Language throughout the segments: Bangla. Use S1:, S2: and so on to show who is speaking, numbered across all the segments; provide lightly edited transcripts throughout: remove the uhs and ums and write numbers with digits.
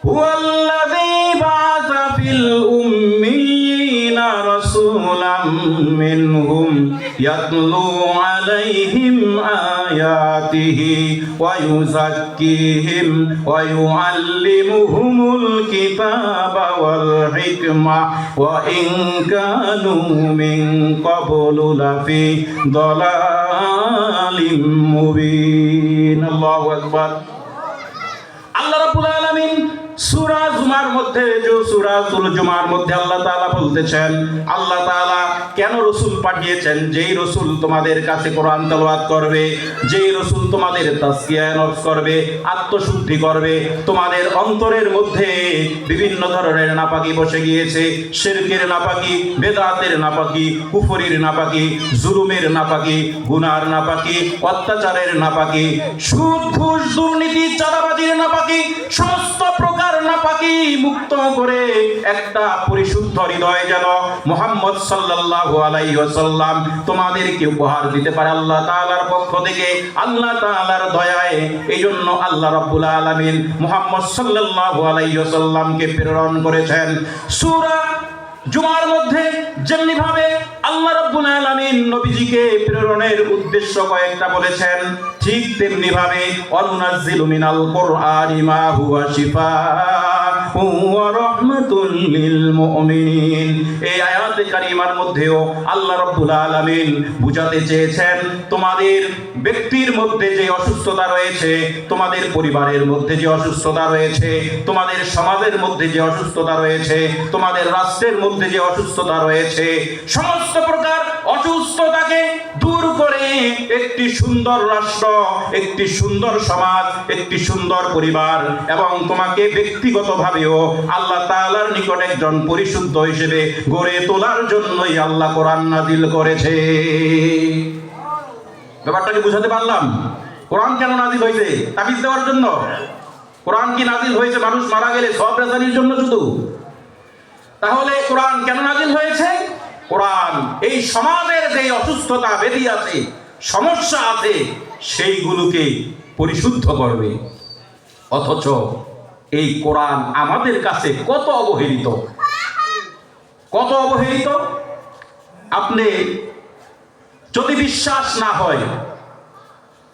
S1: হুয়াল্লাযী বা'আসা ফিল উম্মিয়িনা রাসূলাম মিনহুম ইয়াতলু আলাইহিম আয়াতিহি ওয়া ইউযাক্কিহিম ওয়া ইউআল্লিমুহুমুল কিতাবা ওয়াল হিকমা ওয়া ইন কানু মিন ক্বাবলু লাফি দালালিম মুবিন। আল্লাহু আকবার। আল্লাহ রাব্বুল আলামিন সূরা জুমার মধ্যে সূরাতুল জুমার মধ্যে আল্লাহ তাআলা বলতেছেন, আল্লাহ তাআলা কেন রাসূল পাঠিয়েছেন? যেই রাসূল তোমাদের কাছে কোরআন তেলাওয়াত করবে, যেই রাসূল তোমাদের তাসকিয়া নফস করবে, আত্মশুদ্ধি করবে। তোমাদের অন্তরের মধ্যে বিভিন্ন ধরনের নাপাকি বসে গিয়েছে, শিরকের নাপাকি, বেদাতের নাপাকি, কুফরির নাপাকি, জুলুমের নাপাকি, গুনার নাপাকি, অত্যাচারের নাপাকি, সুদ ঘুষ দুর্নীতি চাঁদাবাজির নাপাকি, সমস্ত প্রকার নাপাকি মুক্ত করে একটা পরিশুদ্ধ হৃদয় যেন মুহাম্মদ সাল্লাল্লাহু আলাইহি ওয়াসাল্লাম তোমাদেরকে উপহার দিতে পারে আল্লাহ তাআলার পক্ষ থেকে, আল্লাহ তাআলার দয়ায়। এইজন্য আল্লাহ রাব্বুল আলামিন মুহাম্মদ সাল্লাল্লাহু আলাইহি ওয়াসাল্লামকে প্রেরণ করেছেন। সূরা জুমার মধ্যে যেমনি ভাবে আল্লাহ রাব্বুল আলামিন নবীজিকে প্রেরণের উদ্দেশ্য কয়েকটা বলেছেন, ঠিক তেমনি ভাবে অনুনাজ্জিলু মিনাল কুরআনি মা হুয়া শিফাউন ওয়া রাহমাতুল লিল মুমিনিন। এই আয়াতে কারিমার মধ্যেও আল্লাহ রাব্বুল আলামিন বুঝাতে চেয়েছেন, তোমাদের ব্যক্তির মধ্যে যে অসুস্থতা রয়েছে, তোমাদের পরিবারের মধ্যে যে অসুস্থতা রয়েছে, তোমাদের সমাজের মধ্যে যে অসুস্থতা রয়েছে, তোমাদের রাষ্ট্রের মধ্যে যে অসুস্থতা রয়েছে, সমস্ত প্রকার অসুস্থতাকে দূর করে একটি সুন্দর রাষ্ট্র, একটি সুন্দর সমাজ, একটি সুন্দর পরিবার এবং তোমাকে ব্যক্তিগতভাবেও আল্লাহ তাআলার নিকট একজন পরিশুদ্ধ হিসেবে গড়ে তোলার জন্যই আল্লাহ কোরআন নাযিল করেছে। ব্যাপারটা কি বুঝাতে পারলাম? কোরআন কেন নাযিল হয়েছে? তাবিজ দেওয়ার জন্য? কোরআন কি নাযিল হয়েছে মানুষ মারা গেলে সওয়াব রেজানির জন্য শুধু? তাহলে কোরআন কেন নাযিল হয়েছে? কোরআন এই সমাজের যে অসুস্থতা ব্যাধি আছে, সমস্যা আছে, সেইগুলোকে পরিশুদ্ধ করবে। অথচ এই কোরআন আমাদের কাছে কত অবহেলিত, কত অবহেলিত। আপনি যদি বিশ্বাস না হয়,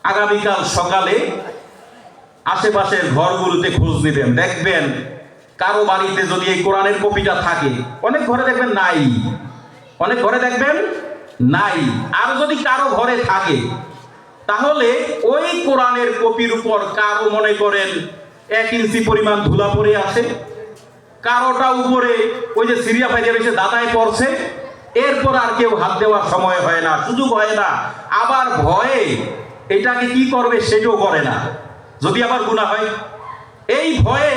S1: আগামীকাল সকালে আশেপাশের ঘরগুলোতে খোঁজ নেবেন, দেখবেন কারো বাড়িতে যদি এই কোরআনের কপিটা থাকে, অনেক ঘরে দেখবেন নাই, অনেক ঘরে দেখবেন নাই। আর যদি কারো ঘরে থাকে, তাহলে ওই কোরআনের কপির উপর কারো মনে করেন 1 ইঞ্চি পরিমাণ ধুলা পড়ে আছে, কারোটা উপরে ওই যে সিরিয়া ফাইজে রয়েছে দাদায় পড়ছে, এরপর আর কেউ হাত দেওয়ার সময় হয় না, সুযোগ হয় না। আবার ভয়ে এটাকে কি করবে সেটাও করে না, যদি আবার গুনাহ হয়, এই ভয়ে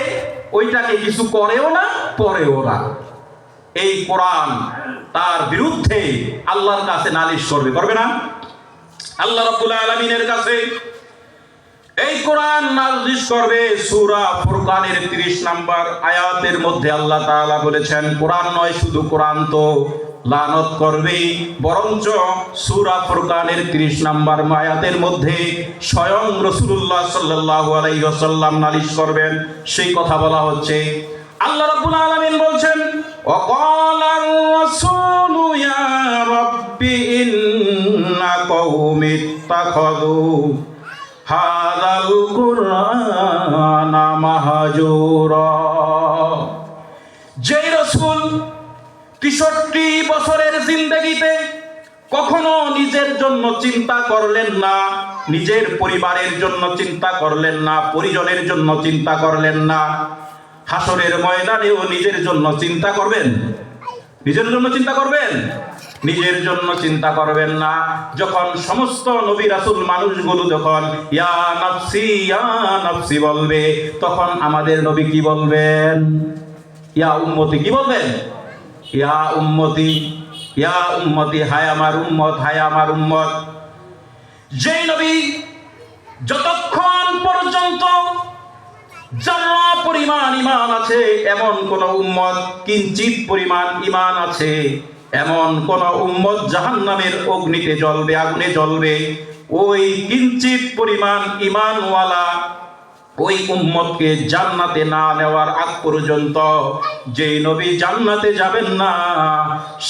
S1: ওইটাকে কিছু করেও না, পড়েও না। এই কোরআন তার বিরুদ্ধে আল্লাহর কাছে নালিশ করবে, করবে না? আল্লাহ রাব্বুল আলামিনের কাছে এই কোরআন নালিশ করবে। সূরা ফুরকানের 30 নম্বর আয়াতের মধ্যে আল্লাহ তাআলা বলেছেন, কোরআন নয় শুধু কোরআন তো লানত করবে, বরঞ্চ সূরা ফুরকানের 30 নম্বর আয়াতের মধ্যে স্বয়ং রাসূলুল্লাহ সাল্লাল্লাহু আলাইহি ওয়াসাল্লাম নালিশ করবেন। সেই কথা বলা হচ্ছে। আল্লাহ রাব্বুল আলামিন বলছেন, ওয়াকালার রাসূলু ইয়া রাব্বি ইন্না কওমি ইত্তাখাযু হাযাল কুরআনা মাহজুরা। যে রাসূল 63 বছরের জিন্দেগিতে কখনো নিজের জন্য চিন্তা করলেন না, নিজের পরিবারের জন্য চিন্তা করলেন না, পরিজনের জন্য চিন্তা করলেন না, হাসরের ময়দানেও নিজের জন্য চিন্তা করবেন? নিজের জন্য চিন্তা করবেন? নিজের জন্য চিন্তা করবেন না। যখন সমস্ত নবী রাসূল মানুষগুলো যখন ইয়া নাফসি বলবে, তখন আমাদের নবী কি বলবেন? ইয়া উম্মতি কি বলবেন? ইয়া উম্মতি, ইয়া উম্মতি, হায় আমার উম্মত, হায় আমার উম্মত। যেই নবী যতক্ষণ পর্যন্ত যারা পরিমাণ ঈমান আছে এমন কোন উম্মত, কিঞ্চিত পরিমাণ ঈমান আছে এমন কোন উম্মত জাহান্নামের অগ্নিতে জ্বলবে, আগুনে জ্বলবে, ওই কিঞ্চিত পরিমাণ ঈমানওয়ালা ওই উম্মতকে জান্নাতে না নেওয়ার আগ পর্যন্ত যেই নবী জান্নাতে যাবেন না,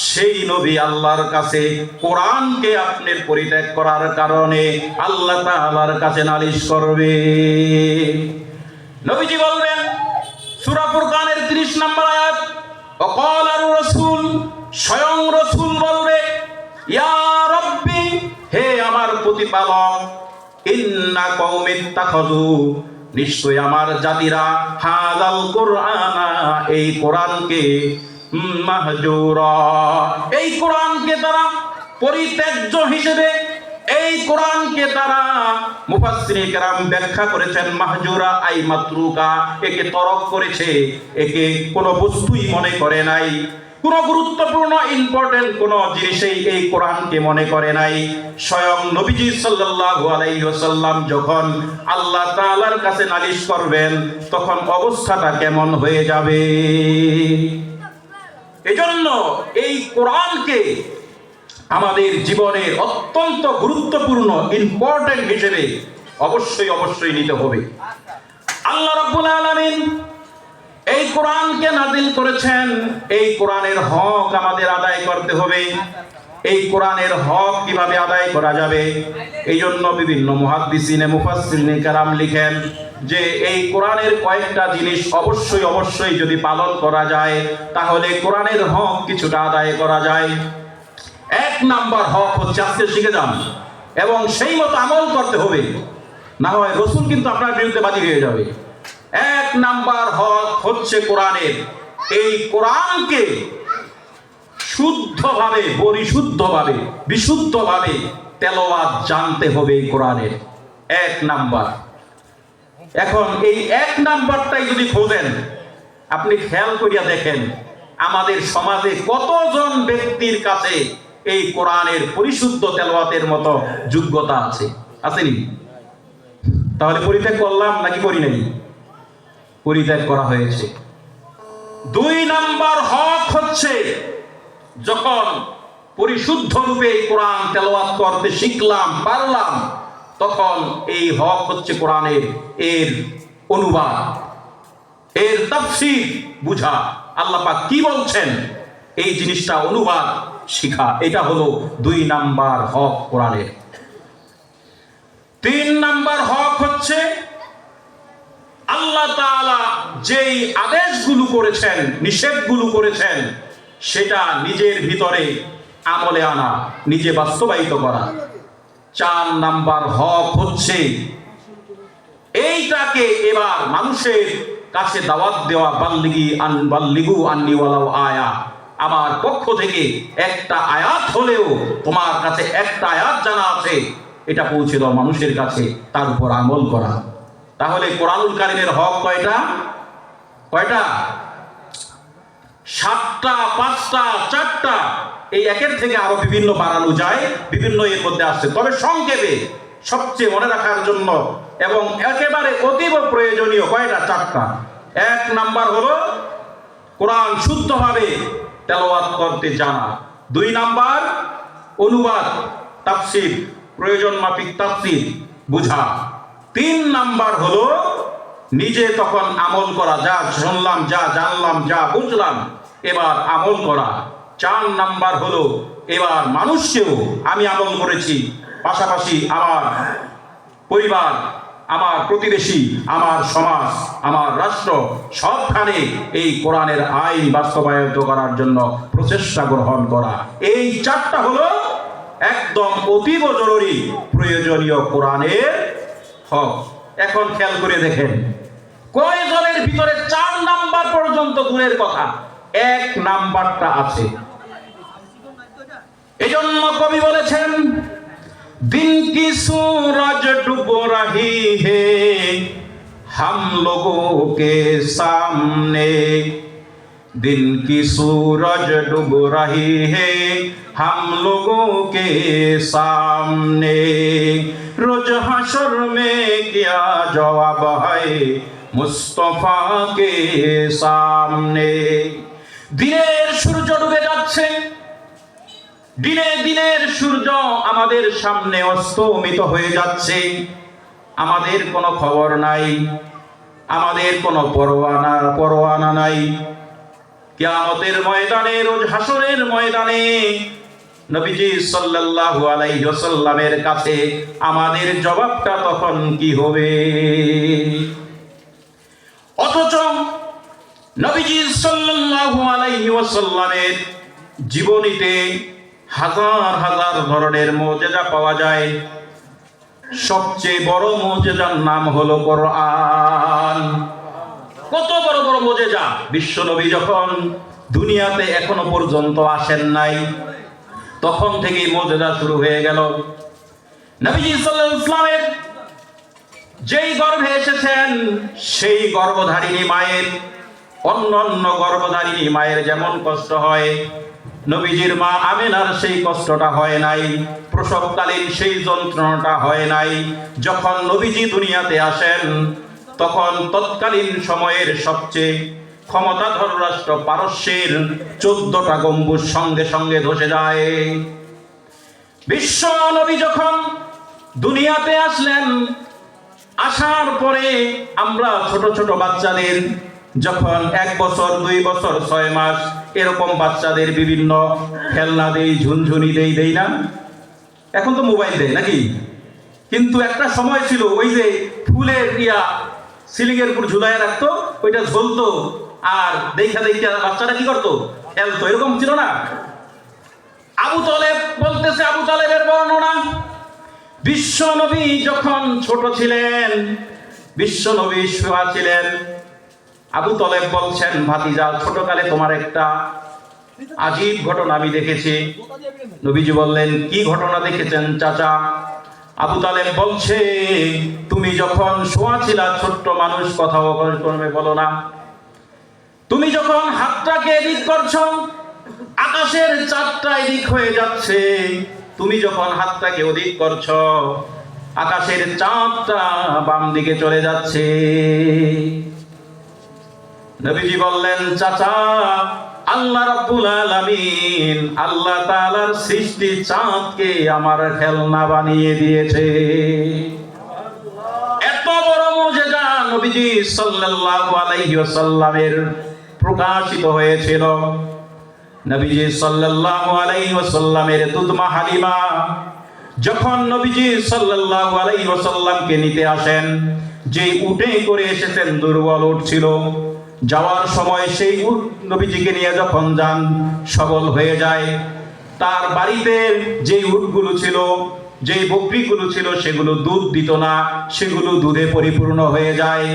S1: সেই নবী আল্লাহর কাছে কোরআনকে আপনার পরিত্যাগ করার কারণে আল্লাহ তাআলার কাছে নালিশ করবে। নবীজি বলবেন সূরা ফুরকানের 30 নম্বর আয়াত, ওয়াকালার রাসূল, স্বয়ং রাসূল বলবে, ইয়া রাব্বি, হে আমার প্রতিপালক, ইন্না কওমি ইত্তাখাযু, নিশ্চয় আমার জাতিরা হাযাল কুরআনা, এই কোরআনকে মাহজুরা, এই কোরআনকে তারা পরিত্যাজ্য হিসেবে, এই কোরআনকে তারা মুফাসসিরিন কেরাম ব্যাখ্যা করেছেন মাহজুরা আই মাতরুকা, একে তরক করেছে, একে কোনো বস্তুই মনে করে নাই, কোনো গুরুত্বপূর্ণ ইম্পর্টেন্ট কোনো জিনিসই এই কোরআনকে মনে করে নাই। স্বয়ং নবীজি সাল্লাল্লাহু আলাইহি ওয়াসাল্লাম যখন আল্লাহ তাআলার কাছে নালিশ করবেন, তখন অবস্থাটা কেমন হয়ে যাবে? এজন্য এই কোরআনকে আমাদের জীবনের অত্যন্ত গুরুত্বপূর্ণ ইম্পর্টেন্ট হিসেবে অবশ্যই নিতে হবে। আল্লাহ রাব্বুল আলামিন এই কোরআনকে নাযিল করেছেন, এই কোরআনের হক আমাদের আদায় করতে হবে। এই কোরআনের হক কিভাবে আদায় করা যাবে? এই জন্য বিভিন্ন মুহাদ্দিসিনে মুফাসসিরিনে কেরাম লিখেন যে এই কোরআনের কয়েকটা জিনিস অবশ্যই যদি পালন করা যায়, তাহলে কোরআনের হক কিছুটা আদায় করা যায়। এক নাম্বার হক হচ্ছে, আজকে শিখে যান এবং সেই মতো আমল করতে হবে, না হয় রাসূল কিন্তু আপনার বিরুদ্ধে বাদী হয়ে যাবে। এক নাম্বার হক হচ্ছে কোরআনের, এই কোরআনকে শুদ্ধভাবে, পরিশুদ্ধভাবে, বিশুদ্ধভাবে তেলাওয়াত জানতে হবে এই কোরআনের, এক নাম্বার। এখন এই এক নাম্বারটাই যদি খোঁজেন, আপনি খেয়াল করিয়া দেখেন আমাদের সমাজে কতজন ব্যক্তির কাছে এই কোরআনের পরিশুদ্ধ তেলাওয়াতের মতো যোগ্যতা আছে, আসেনি? তাহলে পরিত্যাগ করলাম নাকি করি নাই? পরিত্যাগ করা হয়েছে। দুই নাম্বার হক হচ্ছে, যখন পরিশুদ্ধ রূপে এই কোরআন তেলাওয়াত করতে শিখলাম, পারলাম, তখন এই হক হচ্ছে কোরআনের এর অনুবাদ, এর তাফসীর বুঝা, আল্লাহ পাক কি বলছেন এই জিনিসটা অনুবাদ শিখা, এটা হলো দুই নাম্বার হক কোরআনের। তিন নাম্বার হক হচ্ছে আল্লাহ তাআলা যেই আদেশগুলো করেছেন, নিষেধগুলো করেছেন, সেটা নিজের ভিতরে আমলে আনা, নিজে বাস্তবায়িত করা। চার নাম্বার হক হচ্ছে এইটাকে এবার মানুষের কাছে দাওয়াত দেওয়া, বাল্লিগু আন্নি ওয়ালাউ আয়া, আমার পক্ষ থেকে একটা আয়াত হলেও, তোমার কাছে একটা আয়াত জানা আছে, এটা পৌঁছে দাও মানুষের কাছে, তার উপর আমল করা। তাহলে কোরআনুল কারীমের হক কয়টা? 7টা, 5টা, 4টা, এই একের থেকে আরো বিভিন্ন বাড়ানো যায়, বিভিন্ন এর মধ্যে আসছে। তবে সংক্ষেপে সবচেয়ে মনে রাখার জন্য এবং একেবারে অতীব প্রয়োজনীয় কয়টা? 4টা। এক নাম্বার হলো কোরআন শুদ্ধভাবে তেলাওয়াত করতে জানা। 2 নাম্বার অনুবাদ, তাফসীর, প্রয়োজন মাফিক তাফসীর বুঝা। 3 নাম্বার হলো নিজে তখন আমল করা, যা শুনলাম, যা জানলাম, যা বুঝলাম, এবার আমল করা। 4 নাম্বার হলো এবার মানুষকেও আমি আমল করেছি, পাশাপাশি আমার পরিবার, আমার প্রতিবেশী, আমার সমাজ, আমার রাষ্ট্র, সবখানে এই কোরআনের আইন বাস্তবায়িত করার জন্য প্রচেষ্টা গ্রহণ করা। এই 4টা হলো একদম অতীব জরুরি প্রয়োজনীয় কোরআনের হক। এখন খেয়াল করে দেখেন কয়জনের ভিতরে 4 নাম্বার পর্যন্ত দূরের কথা, 1 নাম্বারটা আছে। এজন্য কবি বলেছেন, दिन की सूरज डूब रही है हम लोगों के सामने, दिन की सूरज डूब रही है हम लोगों के सामने, रोज हशर में क्या जवाब है मुस्तफा के सामने। দিনের সূর্য ডুবে যাচ্ছে, দিনের সূর্য আমাদের সামনে অস্তমিত হয়ে যাচ্ছে, আমাদের কোনো খবর নাই। আমাদের কোনো পরোয়ানা নাই। কিয়ামতের ময়দানে, রোজ হাসরের ময়দানে নবীজি সাল্লাল্লাহু আলাইহি ওয়াসাল্লামের কাছে আমাদের জবাবটা তখন কি হবে? অথচ নবীজি সাল্লাল্লাহু আলাইহি ওয়াসাল্লামের জীবনীতে হাজার হাজার ধরনের মুজিজা পাওয়া যায়। সবচেয়ে বড় মুজিজার নাম হলো কোরআন। কত বড় বড় মুজিজা! বিশ্ব নবী যখন দুনিয়াতে এখনো পর্যন্ত আসেন নাই, তখন থেকেই মুজিজা শুরু হয়ে গেল। নবীজি সাল্লাল্লাহু আলাইহি ওয়াসাল্লামের যেই গর্ভে এসেছেন, সেই গর্ভধারিণী মায়ের, অন্য গর্ভধারিণী মায়ের যেমন কষ্ট হয়, নবীজির মা আমিনার সেই কষ্টটা হয় নাই, প্রসবকালীন সেই যন্ত্রণাটা হয় নাই। যখন নবীজি দুনিয়াতে আসেন, তখন তৎকালীন সময়ের সবচেয়ে ক্ষমতাধর রাষ্ট্র পারস্যের 14টা গম্বুজ সঙ্গে সঙ্গে ধসে যায়। বিশ্ব নবী যখন দুনিয়াতে আসলেন, আসার পরে আমরা ছোট ছোট বাচ্চাদের যখন 1 বছর 2 বছর 6 মাস এরকম বাচ্চাদের বিভিন্ন খেলনা দেই, ঝুনঝুনি দেই না? এখন তো মোবাইল দেয় নাকি? কিন্তু একটা সময় ছিল, ওই যে ফুলের সিলিংয়ের উপর ঝুলায় রাখতো, ওইটা ঝুলতো, আর দেখা বাচ্চাটা কি করতো? খেলতো। এরকম ছিল না? আবু তালেব বলতেছে, আবু তালেবের বর্ণনা, বিশ্ব নবী যখন ছোট ছিলেন, বিশ্ব নবী শোয়া ছিলেন, আবু তালেব বলছেন, ভাতিজা, ছোটকালে তোমার একটা আজীব ঘটনা আমি দেখেছি। নবীজি বললেন, কি ঘটনা দেখেছেন চাচা? আবু তালেব বলছে, তুমি যখন শোয়া ছিলা, ছোট্ট মানুষ, কথা বলো না, তুমি যখন হাতটাকে এদিক করছো, আকাশের চাঁদটা এদিক হয়ে যাচ্ছে। তুমি যখন হাতটাকে ওদিক করছো, আকাশের চাঁদটা বাম দিকে চলে যাচ্ছে। নবীজি বললেন, চাচা, আল্লাহ রাব্বুল আলামিন, আল্লাহ তাআলার সৃষ্টি চাঁদকে আমার খেলনা বানিয়ে দিয়েছে। এত বড় মুজিজা নবীজি সাল্লাল্লাহু আলাইহি ওয়াসাল্লামের প্রকাশিত হয়েছিল। নবীজি সাল্লাল্লাহু আলাইহি ওয়াসাল্লামের দুধমা হালিমা যখন নবীজি সাল্লাল্লাহু আলাইহি ওয়াসাল্লামকে নিতে আসেন, যে উটে করে এসেছেন, দুর্বল উট ছিল, যাওয়ার সময় সেই উট নবীজিকে নিয়ে যখন যান, সবল হয়ে যায়। তার বাড়িতে যে উটগুলো ছিল, যেই বকরিগুলো ছিল, সেগুলো দুধ দিত না, সেগুলো দুধে পরিপূর্ণ হয়ে যায়।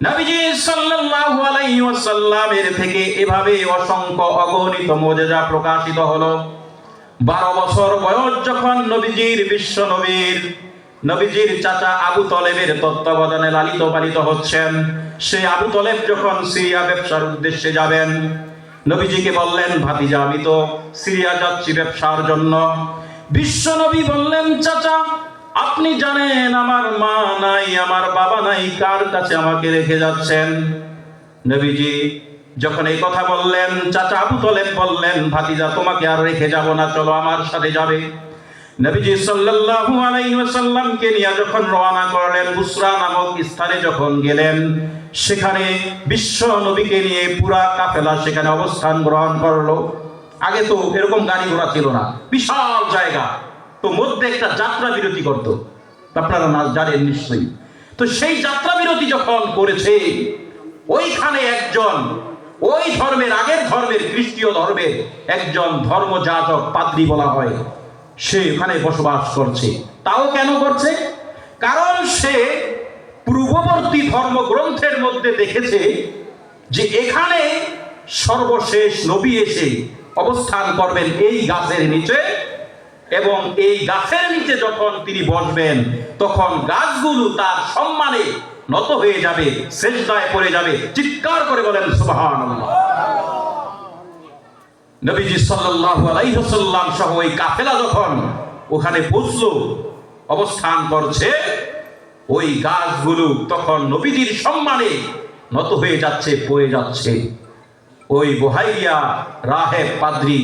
S1: নবীজি সাল্লাল্লাহু আলাইহি ওয়াসাল্লামের থেকে এভাবে অসংখ্য অগণিত মুজিজা প্রকাশিত হলো। 12 বছর বয়স যখন নবীজির, বিশ্ব নবীজির চাচা আবু তালেবের তত্ত্বাবধানে লালিত পালিত হচ্ছেন, সেই আবু তালেব যখন সিরিয়া ব্যবসার উদ্দেশ্যে যাবেন, নবীজিকে বললেন, ভাতিজা, আমি তো সিরিয়া যাচ্ছি ব্যবসার জন্য। বিশ্ব নবী বললেন, চাচা, আপনি জানেন আমার মা নাই, আমার বাবা নাই, কার কাছে আমাকে রেখে যাচ্ছেন? নবীজি যখন এই কথা বললেন, চাচা আবু তালেব বললেন, ভাতিজা, তোমাকে আর রেখে যাব না, চলো আমার সাথে যাবে। নবীজি সাল্লাল্লাহু আলাইহি ওয়াসাল্লামকে নিয়ে যখন রওনা করলেন, বুসরা নামক স্থানে যখন গেলেন, সেখানে বিশ্ব নবীকে নিয়ে পুরা কাফেলা সেখানে অবস্থান গ্রহণ করলো। আগে তো এরকম গাড়ি ঘোড়া ছিল না, বিশাল জায়গা, তো মধ্যে একটা যাত্রা বিরতি করত, আপনারা না জানেন নিশ্চয়ই। তো সেই যাত্রা বিরতি যখন করেছে, ওইখানে একজন, ওই ধর্মের, আগের ধর্মের, খ্রিস্টীয় ধর্মের একজন ধর্মযাজক, পাদ্রী বলা হয়, সে ওখানে বসবাস করছে। তাও কেন করছে? কারণ সে পূর্ববর্তী ধর্মগ্রন্থের মধ্যে দেখেছে যে এখানে সর্বশেষ নবী এসে অবস্থান করবেন এই গাছের নিচে, এবং এই গাছের নিচে যখন তিনি বসবেন, তখন গাছগুলো তার সম্মানে নত হয়ে যাবে, সেজদায় পড়ে যাবে, চিৎকার করে বলেন সুবহানাল্লাহ। নবীজি সাল্লাল্লাহু আলাইহি ওয়াসাল্লাম সহ ওই কাফেলা যখন ওখানে পৌঁছলো, অবস্থান করছে, ওই গাছগুলো তখন নবীজির সম্মানে নত হয়ে যাচ্ছে, পড়ে যাচ্ছে। ওই বুহাইয়া রাহেব পাদ্রী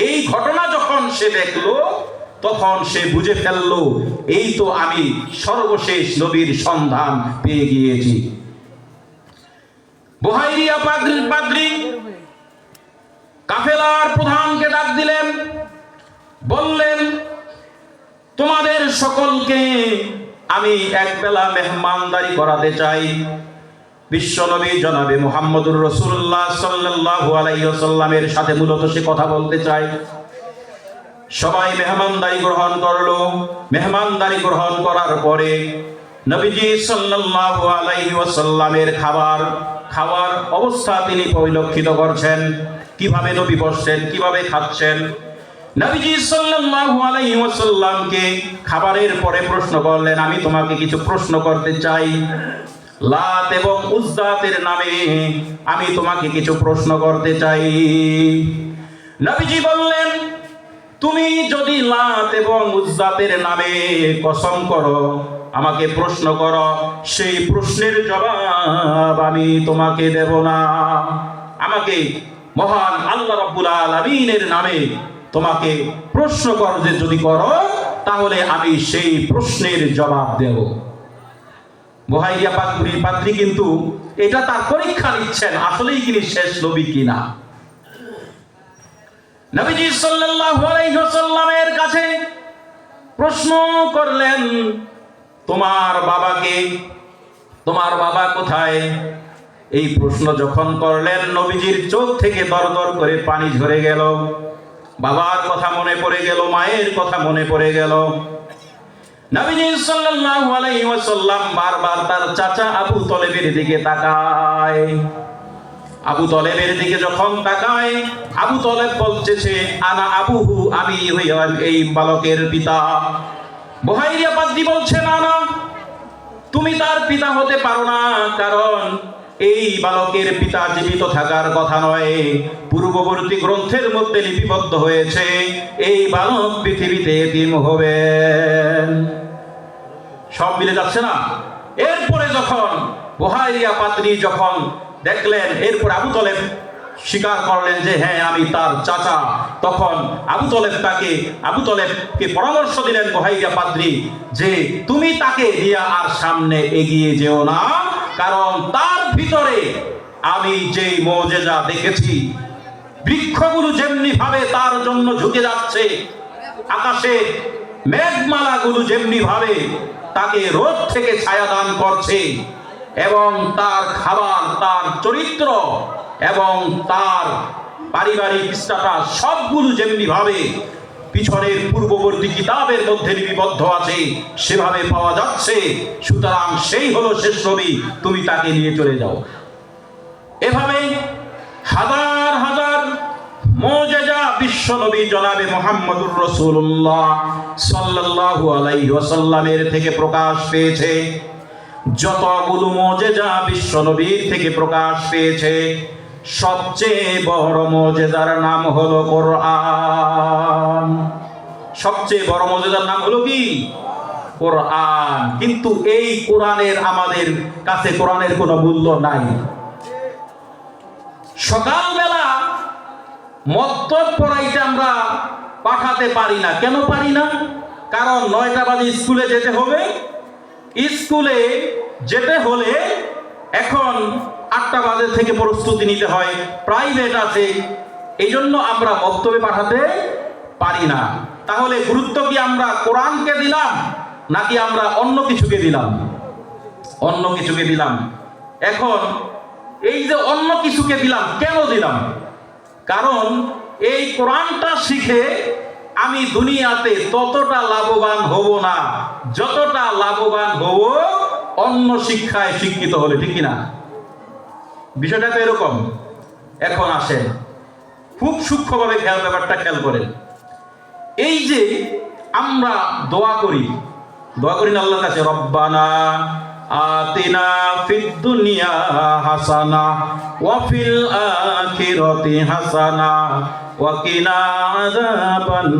S1: এই ঘটনা যখন সে দেখলো, তখন সে বুঝে ফেললো, এই তো আমি সর্বশেষ নবীর সন্ধান পেয়ে গিয়েছি। বুহাইরিয়া পাদ্রী কাফেলার প্রধানকে ডাক দিলেন, বললেন, তোমাদের সকলকে আমি এক বেলা মেহমানদারি করাতে চাই। বিশ্বনবী জনাবে মুহাম্মদুর রাসূলুল্লাহ সাল্লাল্লাহু আলাইহি ওয়াসাল্লামের সাথে মূলত সে কথা বলতে চায়। সবাই মেহমানদারি গ্রহণ করলো। মেহমানদারি গ্রহণ করার পরে নবীজি সাল্লাল্লাহু আলাইহি ওয়াসাল্লামের খাওয়ার অবস্থা তিনি পরিলক্ষিত করছেন। কিভাবে নবী বসছেন, কিভাবে খাচ্ছেন। নবীজি সাল্লাল্লাহু আলাইহি ওয়াসাল্লামকে খাবারের পরে প্রশ্ন করলেন, আমি তোমাকে কিছু প্রশ্ন করতে চাই। লাত এবং উজ্জাতের নামে আমি তোমাকে কিছু প্রশ্ন করতে চাই। নবীজি বললেন, তুমি যদি লাত এবং উজ্জাতের নামে কসম করো, আমাকে প্রশ্ন করো, সেই প্রশ্নের জবাব আমি তোমাকে দেব না। আমাকে মহান আল্লাহ রাব্বুল আলামিনের নামে তোমাকে প্রশ্ন করতে যদি করো, তাহলে আমি সেই প্রশ্নের জবাব দেব। বুহাইরিয়া পাদ্রী কিন্তু এটা তার পরীক্ষা নিচ্ছেন, আসলেই তিনি শেষ নবী কিনা। নবীজি সাল্লাল্লাহু আলাইহি ওয়াসাল্লামের কাছে প্রশ্ন করলেন, তোমার বাবাকে, তোমার বাবা কোথায়? এই প্রশ্ন যখন করলেন, নবীজির চোখ থেকে দরদর করে পানি ঝরে গেল। বাবার কথা মনে পড়ে গেল, মায়ের কথা মনে পড়ে গেল। নবীজি সাল্লাল্লাহু আলাইহি ওয়াসাল্লাম বারবার তার চাচা আবু তলেবের দিকে তাকায়। আবু তলেবের দিকে যখন তাকায়, আবু তলেব বলতেছে, আনা আবুহু, আমি হইলাম এই বালকের পিতা। বুহাইরিয়া পাদ্রী বলছে, না না, তুমি তার পিতা হতে পারো না, কারণ এই বালকের পিতা জীবিত থাকার কথা নয়। পূর্ববর্তী গ্রন্থের মধ্যে লিপিবদ্ধ হয়েছে এই বালক পৃথিবীতে এতিম হবেন। সব মিলে যাচ্ছে না? এরপরে যখন বুহাইরিয়া পাদ্রী যখন দেখলেন, এরপর আবু তলেব স্বীকার করলেন যে হ্যাঁ আমি তার চাচা, তখন আবু তলেবকে পরামর্শ দিলেন বুহাইরিয়া পাদ্রী যে তুমি তাকে নিয়ে আর সামনে এগিয়ে যেও না, কারণ তার ভিতরে আমি যেই মুজিজা দেখেছি, বৃক্ষগুলো যেমনি ভাবে তার জন্য ঝুঁকে যাচ্ছে, আকাশে মেঘমালাগুলো যেমনি ভাবে তাকে রোদ থেকে ছায়া দান করছে, এবং তার খাবার, তার চরিত্র এবং তার পারিবারিক স্ট্যাটাস সবগুলো যেমনি ভাবে পিছনের পূর্ববর্তী কিতাবের মধ্যে লিপিবদ্ধ আছে, সেভাবে পাওয়া যাচ্ছে। সুতরাং সেই হলো শেষ নবী, তুমি তাকে নিয়ে চলে যাও। এভাবে হাজার হাজার মুজিজা বিশ্ব নবী জনাবে মুহাম্মদুর রাসূলুল্লাহ সাল্লাল্লাহু আলাইহি ওয়াসাল্লামের থেকে প্রকাশ পেয়েছে। যতগুলো মুজিজা বিশ্ব নবীর থেকে প্রকাশ পেয়েছে, সবচেয়ে বড় মুজিজার নাম হলো কোরআন। সবচেয়ে বড় মুজিজার নাম হলো কি? কোরআন। কিন্তু এই কোরআনের, আমাদের কাছে কোরআনের কোনো মূল্য নাই। সকালবেলা মক্তব পড়াইতে আমরা পাঠাতে পারি না। কেন পারি না? কারণ 9টা বাজে স্কুলে যেতে হবে। স্কুলে যেতে হলে এখন 8টা বাজে থেকে প্রস্তুতি নিতে হয়, প্রাইভেট আছে, এই জন্য আমরা মক্তবে পাঠাতে পারি না। তাহলে গুরুত্ব কি আমরা কোরআনকে দিলাম, নাকি আমরা অন্য কিছুকে দিলাম? অন্য কিছুকে দিলাম। এখন এই যে অন্য কিছুকে দিলাম, কেন দিলাম? কারণ এই কোরআনটা শিখে আমি দুনিয়াতে ততটা লাভবান হব না যতটা লাভবান হব অন্য শিক্ষায় শিক্ষিত হলে, ঠিক কিনা? বিষয়টা তো এরকম। এখন আসেন, খুব সূক্ষ্মভাবে ব্যাপারটা খেয়াল করেন। এই যে আমরা দোয়া করি না আল্লাহর কাছে, রব্বানা আতিনা ফিদ দুনিয়া হাসানা ওয়া ফিল আখিরাতি হাসানা ওয়া কিনা আযাবান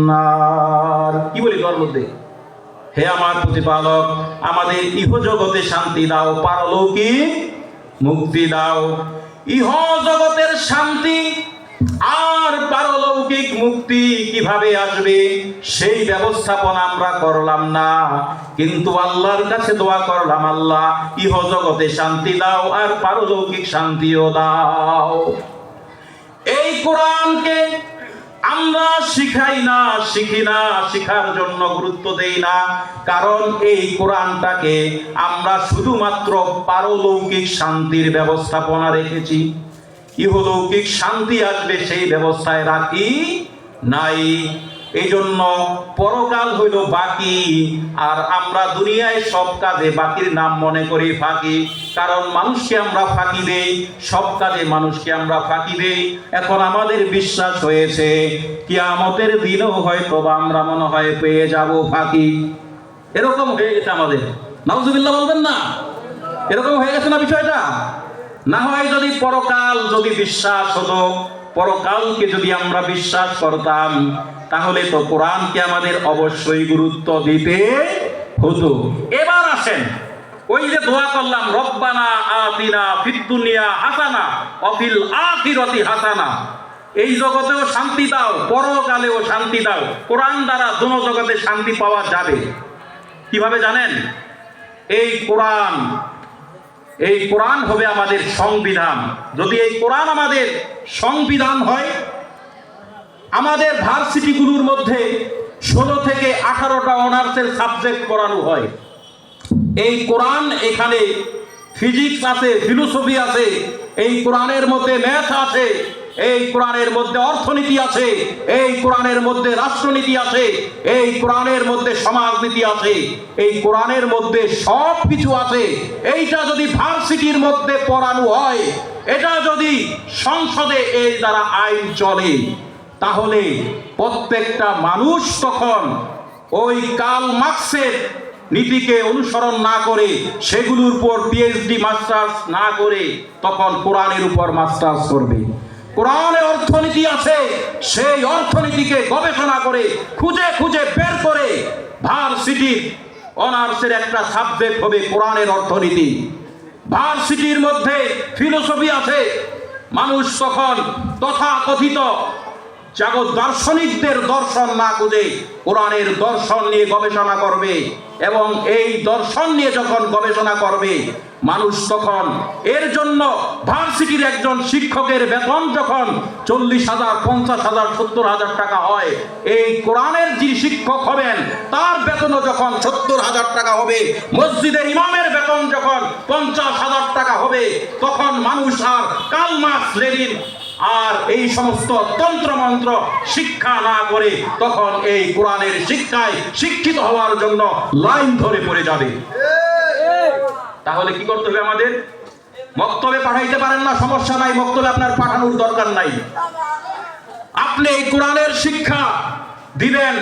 S1: নার। কি বলি দোয়ার মধ্যে? হে আমার প্রতিপালক, আমাদের ইহজগতে শান্তি দাও, পারলৌকিক মুক্তি দাও। ইহ জগতের শান্তি আর পারলৌকিক মুক্তি কিভাবে আসবে সেই ব্যবস্থাপনা আমরা করলাম না, কিন্তু আল্লাহর কাছে দোয়া করলাম, আল্লাহ ইহজগতে শান্তি দাও আর পারলৌকিক শান্তিও দাও। এই কোরআনকে আমরা শিখাই না, শিখি না, শিখার জন্য গুরুত্ব দেই না, কারণ এই কোরআনটাকে আমরা শুধুমাত্র পারলৌকিক শান্তির ব্যবস্থাপনা রেখেছি, ইহলৌকিক শান্তি আসবে সেই ব্যবস্থায় রাখি নাই। এই জন্য পরকাল হইল বাকি, আর আমরা দুনিয়ায় সব কাজে বাকির নাম মনে করি ফাঁকি, কারণ মানুষকে আমরা ফাঁকি দেই, সব কাজে মানুষকে আমরা ফাঁকি দেই। এখন আমাদের বিশ্বাস হয়েছে কিয়ামতের দিনও হয়তো বা আমরা মনে হয় পেয়ে যাব ফাঁকি। এরকম হয়ে গেছে আমাদের, নাউজুবিল্লাহ বলবেন না? এরকম হয়ে গেছে না বিষয়টা? না হয় যদি পরকাল যদি বিশ্বাস হতো, পরকালকে যদি আমরা বিশ্বাস করতাম, তাহলে তো কোরআনকে আমাদের অবশ্যই গুরুত্ব দিতে হতো। এবার আসেন, ওই যে দোয়া করলাম, রব্বানা আতিনা ফিদ দুনিয়া হাসানা ওয়া ফিল আখিরাতি হাসানা, এই জগতেও শান্তি দাও, পরকালেও শান্তি দাও। কোরআন দ্বারা দুনো জগতে শান্তি পাওয়া যাবে। কিভাবে জানেন? এই কোরআন হবে আমাদের সংবিধান। যদি এই কোরআন আমাদের সংবিধান হয়, আমাদের ভার্সিটিগুলোর মধ্যে 16 থেকে 18টা অনার্সের সাবজেক্ট পড়ানো হয়। এই কোরআন, এখানে ফিজিক্স আছে, ফিলোসফি আছে, এই কোরআনের মধ্যে ম্যাথ আছে, এই কোরআনের মধ্যে অর্থনীতি আছে, এই কোরআনের মধ্যে রাষ্ট্রনীতি আছে, এই কোরআনের মধ্যে সমাজনীতি আছে, এই কোরআনের মধ্যে সব কিছু আছে। এইটা যদি ভার্সিটির মধ্যে পড়ানো হয়, এটা যদি সংসদে এই দ্বারা আইন চলে, তাহলে প্রত্যেকটা মানুষ তখন ওই কার্ল মার্কসের নীতিকে অনুসরণ না করে, সেগুলোর উপর পিএইচডি মাস্টার্স না করে, তখন কোরআনের উপর মাস্টার্স করবে। কোরআনে অর্থনীতি আছে, সেই অর্থনীতিকে গবেষণা করে খুঁজে খুঁজে বের করে ভার্সিটির অনার্সের একটা সাবজেক্ট হবে কোরআনের অর্থনীতি। ভার্সিটির মধ্যে ফিলোসফি আছে, মানুষ তখন তথাকথিত জগৎ দার্শনিকদের দর্শন না খুঁজে কোরআনের দর্শন নিয়ে গবেষণা করবে, এবং এই দর্শন নিয়ে যখন গবেষণা করবে, মানুষ তখন এর জন্য ভার্সিটির একজন শিক্ষকের বেতন যখন 40,000, 50,000, 70,000 টাকা হয়, এই কোরআনের যে শিক্ষক হবেন তার বেতনও যখন 70,000 টাকা হবে, মসজিদের ইমামের বেতন যখন 50,000 টাকা হবে, তখন মানুষ আর কার্ল মার্কস, লেনিন আর এই সমস্ত তন্ত্রমন্ত্র শিক্ষা না করে তখন এই কোরআনের শিক্ষায় শিক্ষিত হওয়ার জন্য লাইন ধরে পড়ে যাবে। তাহলে কি করতে হবে আমাদের? মক্তবে পাঠাইতে পারেন না, সমস্যা নাই, মক্তবে আপনার পাঠানোর দরকার নাই। আপনি এই কোরআনের শিক্ষা দিবেন,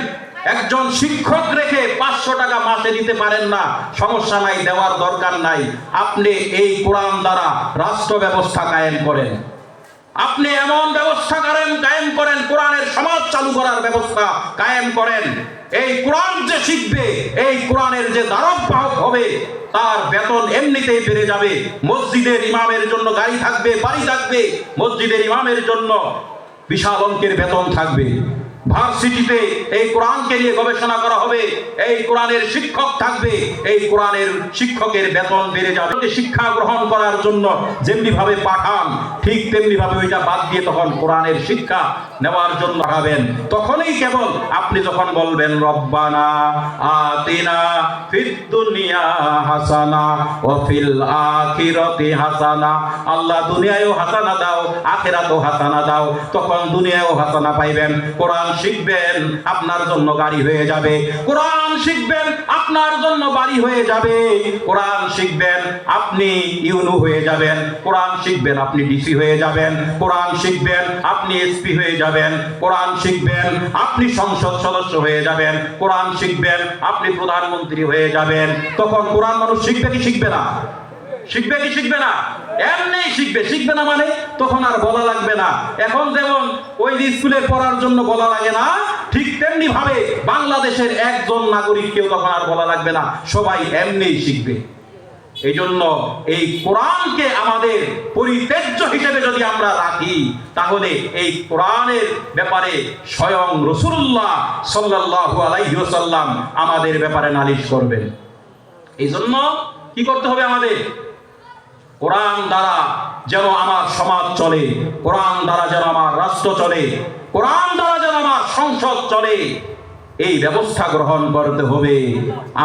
S1: একজন শিক্ষক রেখে 500 টাকা মাসে দিতে পারেন না, সমস্যা নাই, দেওয়ার দরকার নাই। আপনি এই কোরআন দ্বারা রাষ্ট্র ব্যবস্থা কায়েম করেন, আপনি এমন ব্যবস্থা কায়েম করেন, কোরআনের সমাজ চালু করার ব্যবস্থা কায়েম করেন। এই কোরআন যে শিখবে, এই কোরআনের যে ধারক বাহক হবে, তার বেতন এমনিতেই বেড়ে যাবে। মসজিদের ইমামের জন্য গাড়ি থাকবে, বাড়ি থাকবে, মসজিদের ইমামের জন্য বিশাল অঙ্কের বেতন থাকবে। ভার্সিটিতে এই কোরআনকে নিয়ে গবেষণা করা হবে, এই কোরআনের শিক্ষক থাকবে, এই কোরআনের শিক্ষকের বেতন বেড়ে যাবে। শিক্ষা গ্রহণ করার জন্য যেমনি ভাবে পাঠান, ঠিক তেমনি ভাবে ওইটা বাদ দিয়ে তখন কোরআনের শিক্ষা নেওয়ার জন্য পাঠাবেন। তখনই কেবল আপনি যখন বলবেন রব্বানা আতিনা ফিদ দুনিয়া হাসানা ওয়া ফিল আখিরাতি হাসানা, আল্লাহ দুনিয়ায়ও হাসানা দাও, আখিরাতেও হাসানা দাও, তখন দুনিয়ায়ও হাসানা পাইবেন। কোরআন শিখবেন, আপনার জন্য গাড়ি হয়ে যাবে। কোরআন শিখবেন, আপনার জন্য বাড়ি হয়ে যাবে। কোরআন শিখবেন, আপনি ইউনু হয়ে যাবেন। কোরআন শিখবেন, আপনি ডিসি হয়ে যাবেন। কোরআন শিখবেন, আপনি এসপি হয়ে যাবেন। কোরআন শিখবেন, আপনি সংসদ সদস্য হয়ে যাবেন। কোরআন শিখবেন, আপনি প্রধানমন্ত্রী হয়ে যাবেন। তখন কোরআন মানুষ শিখবে কি শিখবে না? শিখবে কি শিখবে না? এমনি শিখবে। শিখবে না মানে তখন আর বলা লাগবে না। এখন যেমন ওই স্কুলে পড়ার জন্য বলা লাগে না, ঠিক তেমনি ভাবে বাংলাদেশের একজন নাগরিককেও তখন আর বলা লাগবে না, সবাই এমনি শিখবে। এই জন্য এই কোরআনকে আমাদের পরিত্যাজ্য হিসেবে যদি আমরা রাখি, তাহলে এই কোরআনের ব্যাপারে স্বয়ং রাসূলুল্লাহ সাল্লাল্লাহু আলাইহি ওয়াসাল্লাম আমাদের ব্যাপারে নালিশ করবেন। এই জন্য কি করতে হবে আমাদের? কোরআন দ্বারা যেন আমার সমাজ চলে, কোরআন দ্বারা যেন আমার রাষ্ট্র চলে, কোরআন দ্বারা যেন আমার সংসদ চলে, এই ব্যবস্থা গ্রহণ করতে হবে।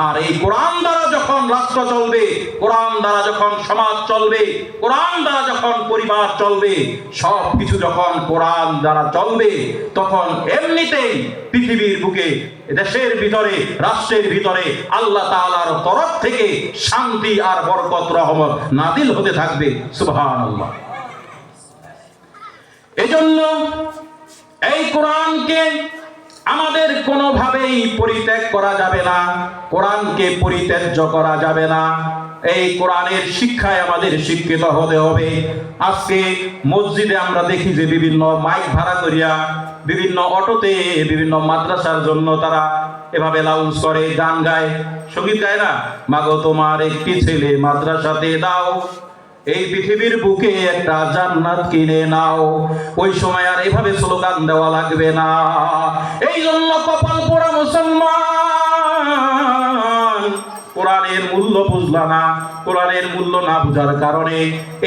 S1: আর এই কোরআন দ্বারা যখন রাষ্ট্র চলবে, কোরআন দ্বারা যখন সমাজ চলবে, কোরআন দ্বারা যখন পরিবার চলবে, সব কিছু যখন কোরআন দ্বারা চলবে, তখন এমনিতেই পৃথিবীর বুকে, দেশের ভিতরে, রাষ্ট্রের ভিতরে আল্লাহ তাআলার তরফ থেকে শান্তি আর বরকত রহমত নাযিল হতে থাকবে। সুবহানাল্লাহ। এজন্য এই কোরআনকে আমাদের কোনোভাবেই পরিত্যাগ করা যাবে না, কোরআনকে পরিত্যাজ্য করা যাবে না। এই কোরআনের শিক্ষায় আমাদের শিক্ষিত হতে হবে। আজকে মসজিদে আমরা দেখি যে বিভিন্ন মাইক ভাড়া করিয়া বিভিন্ন অটোতে বিভিন্ন মাদ্রাসার জন্য তারা এভাবে লাউঞ্জ করে, গান গায়, সঙ্গীত গায় না, মাগো তোমার একটি ছেলে মাদ্রাসাতে দাও, এই পৃথিবীর বুকে একটা জান্নাত কিনে নাও। ওই সময় আর এভাবে স্লোগান দেওয়া লাগবে না। এই জন্য কপাল পোড়া মুসলমান, কোরআনের মূল্য বুঝলা না, কোরআনের মূল্য না বুঝার কারণে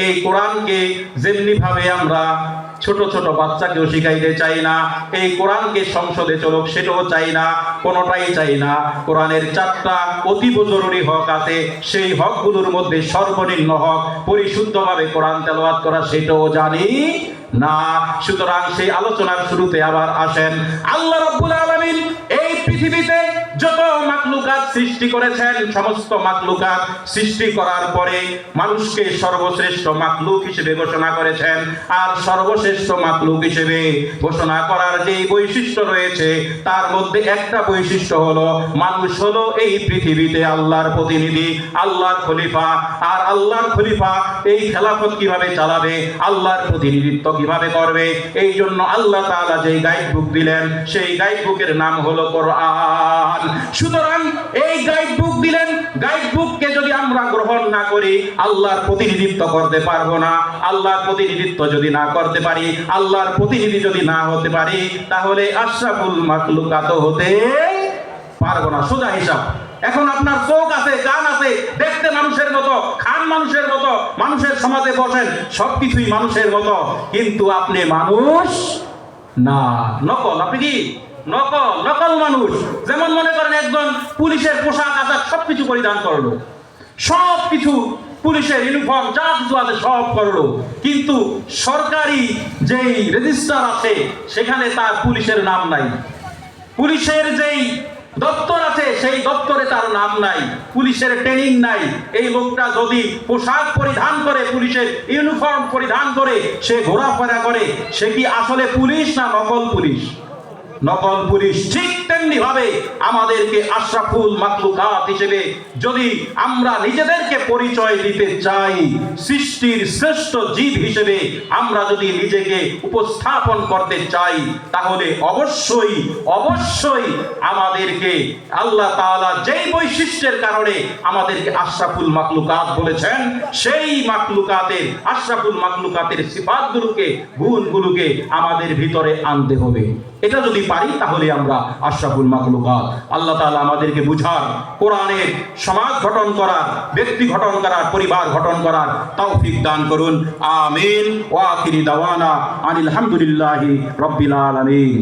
S1: এই কোরআনকে যেমনি ভাবে আমরা ছোট ছোট বাচ্চাকেও শিখাইতে চাই না, এই কোরআনকে সংসদে চলুক সেটাও চাই না, কোনোটাই চাই না। কোরআনের 4টা অতীব জরুরি হক আছে, সেই হকগুলোর মধ্যে সর্বনিম্ন হক পরিশুদ্ধভাবে কোরআন তেলাওয়াত করা, সেটাও জানি না। সুতরাং সেই আলোচনার শুরুতে আবার আসেন, আল্লাহ রাব্বুল আলামিন এই পৃথিবীতে যত মাখলুকাত সৃষ্টি করেছেন, সমস্ত মাখলুকাত সৃষ্টি করার পরে মানুষকে সর্বশ্রেষ্ঠ মাখলুক হিসেবে ঘোষণা করেছেন। আর সর্বশ্রেষ্ঠ মাখলুক হিসেবে ঘোষণা করার যে বৈশিষ্ট্য রয়েছে, তার মধ্যে একটা বৈশিষ্ট্য হলো মানুষ হলো এই পৃথিবীতে আল্লাহর প্রতিনিধি, আল্লাহর খলিফা। আর আল্লাহর খলিফা এই খেলাফত কিভাবে চালাবে, আল্লাহর প্রতিনিধিত্ব কিভাবে করবে, এই জন্য আল্লাহ তাআলা যেই গাইড বুক দিলেন, সেই গাইড বুকের নাম হলো কোরআন। সুতরাং এই গাইড বুক দিলেন, গাইড বুককে যদি আমরা গ্রহণ না করি, আল্লাহর প্রতিনিধিত্ব করতে পারবো না। আল্লাহর প্রতিনিধিত্ব যদি না করতে পারি, আল্লাহর প্রতিনিধি যদি না হতে পারি, তাহলে আশরাফুল মাখলুকাত হতে পারবো না। সোজা হিসাব। এখন আপনার চোখ আছে, কান আছে, দেখতে মানুষের মতো, খান মানুষের মতো, মানুষের সমাজে বসেন, সবকিছুই মানুষের মতো, কিন্তু আপনি মানুষ না, নকল। আপনি কি নকল? নকল মানুষ। যেমন মনে করেন একজন পুলিশের পোশাক আশাক সবকিছু পরিধান করলো, সবকিছু পুলিশের ইউনিফর্ম যা কিছু আছে সব করলো, কিন্তু সরকারি যেই রেজিস্টার আছে সেখানে তার পুলিশের নাম নাই, পুলিশের যেই দপ্তর আছে সেই দপ্তরে তার নাম নাই, পুলিশের ট্রেনিং নাই। এই লোকটা যদি পোশাক পরিধান করে, পুলিশের ইউনিফর্ম পরিধান করে সে ঘোরাফেরা করে, সে কি আসলে পুলিশ না নকল পুলিশ? নকল পুলিশ। ঠিক তেমনি ভাবে আমাদেরকে আশরাফুল মাখলুকাত হিসেবে যদি আমরা নিজেদেরকে পরিচয় দিতে চাই, সৃষ্টির শ্রেষ্ঠ জীব হিসেবে আমরা যদি নিজেকে উপস্থাপন করতে চাই, তাহলে অবশ্যই অবশ্যই আমাদেরকে আল্লাহ তাআলা যেই বৈশিষ্ট্যের কারণে আমাদেরকে আশরাফুল মাখলুকাত বলেছেন, সেই মাখলুকাতের, আশরাফুল মাখলুকাতের সিফাতগুলোকে, গুণগুলোকে আমাদের ভিতরে আনতে হবে। এটা যদি পারি তাহলে আমরা আশরাফুল মাখলুকাত। আল্লাহ তাআলা আমাদেরকে বুঝার, কোরআনের সমাজ গঠন করার, ব্যক্তি গঠন করার, পরিবার গঠন করার তৌফিক দান করুন। আমিন। ওয়া আখিরি দাওয়ানা আনিল হামদুলিল্লাহি রাব্বিল আলামিন।